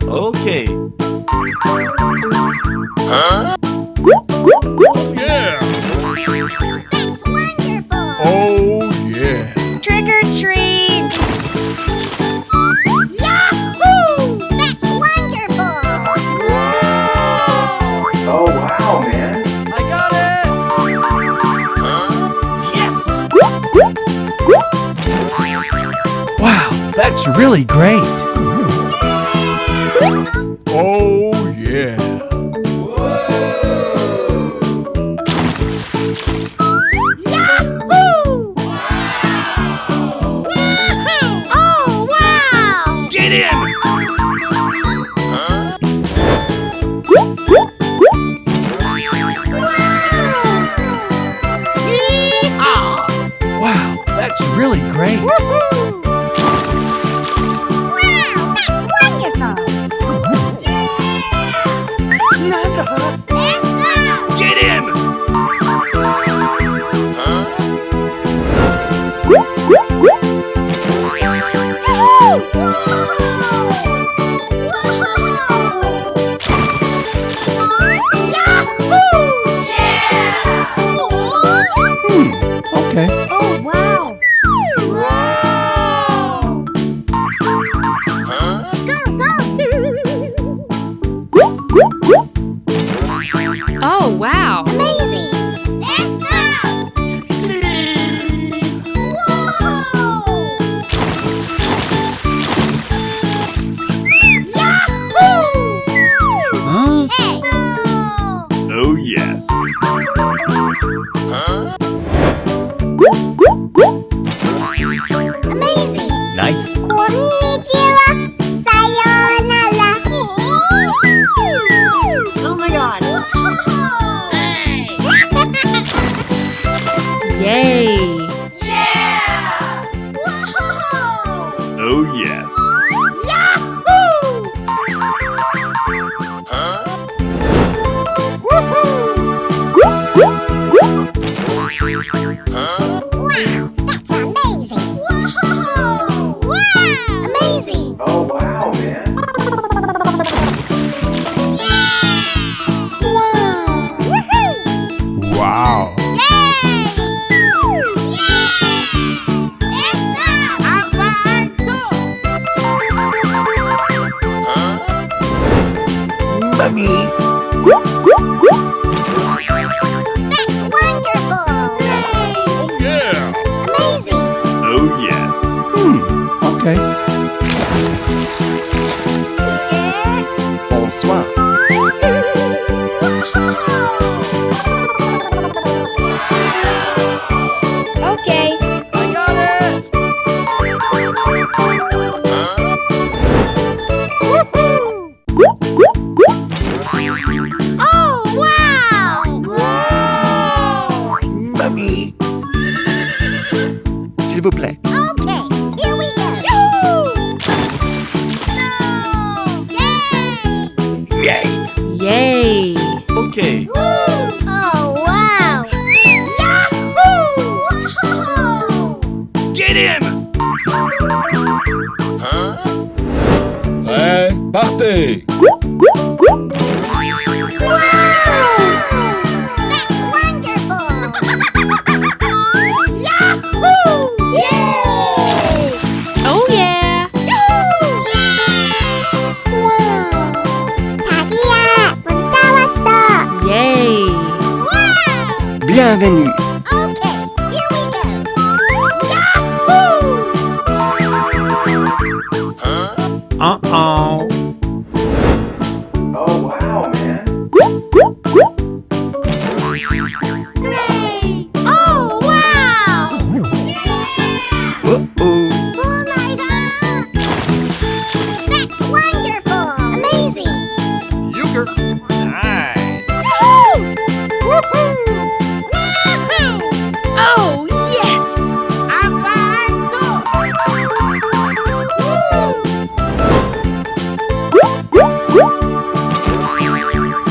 Okay. Huh? Oh, yeah. That's wonderful! Oh, yeah. Trick or treat! Yahoo! That's wonderful! Oh, wow, man. I got it. Yes. Wow, that's really great. Oh, yeah. Yahoo! Oh, wow! Get in! Yee-haw! Wow, that's really great. Wow, that's wonderful! Get in! Okay. Oh, wow! Go, go! Oh, wow. Amazing! Let's go! Yahoo! Huh? Hey! Oh, yes. Amazing! Nice. Konnichiwa! Sayonara! Oh my god. Yay. Yeah! Oh, yes. Yahoo! Wow, that's amazing! Wow! Amazing! Oh, wow, man. Wow! Woohoo! Wow. Mommy. That's wonderful! Oh, yeah. Amazing! Oh, yes. Okay. Bonsoir. Okay. I got it. Oh, wow! Mamie. S'il vous plaît. Okay, here we go! Yay! Yay. Yay. Okay. Oh, wow! Yahoo! Get him. Prêt, partez! That's wonderful! Yahoo! Yay! Oh yeah. wow! 자기야, 문자 왔어! Yay. Wow! Bienvenue. Okay, here we go! Yahoo! Uh-oh. Oh, wow, man. Hooray! Oh, wow! Uh-oh. Oh my god! That's wonderful! Amazing! Euchre. Nice. Woohoo! Woohoo! Woohoo! Oh yes.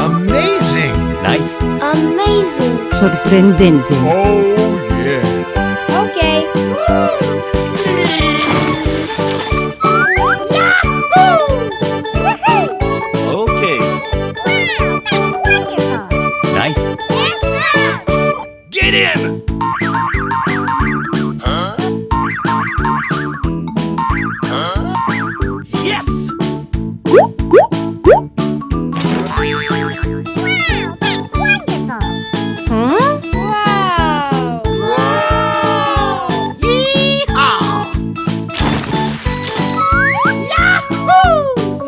Amazing. Nice. Amazing! Sorprendente. Oh, yeah. Okay. Yahoo! Woohoo! Get him! Yes! Wow, that's wonderful. Huh? Wow.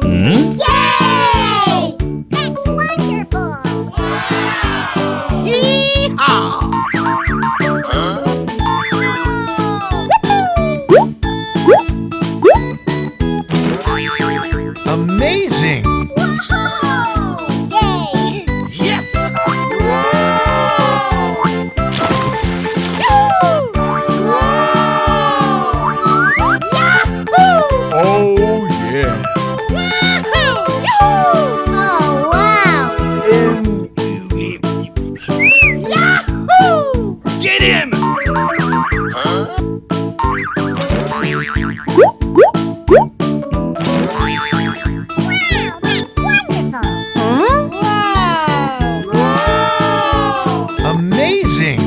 Hmm? Yay! That's wonderful. Amazing! Yay! Yes! Oh, yeah! Oh, wow! Get him! Wow, that's wonderful. Huh? Wow! Amazing!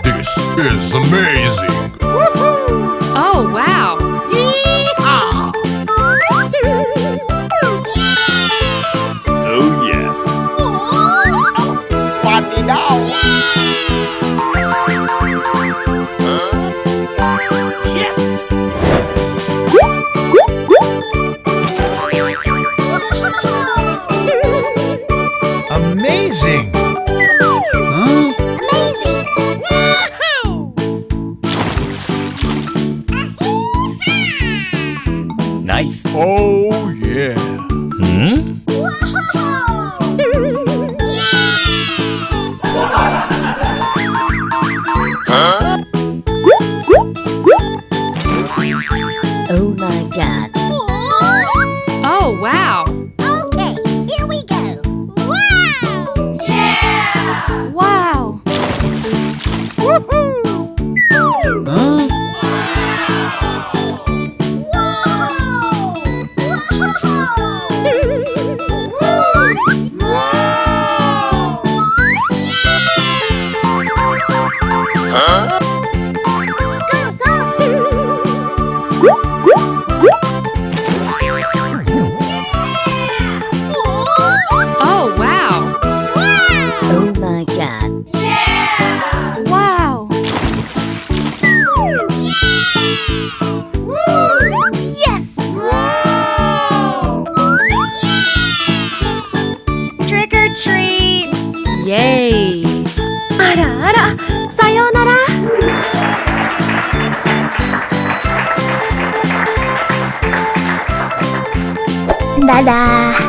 This is amazing! Oh, wow. Oh, yes! Yes! Amazing! Huh? Nice! Oh, yeah! Hmm? Oh my god. Oh, wow. Okay, here we go. Wow! Yeah! Wow. Huh? Oh, wow. Oh my god. Wow. Yes! Trick or treat! Yay. あらあら、さようなら。ダダー。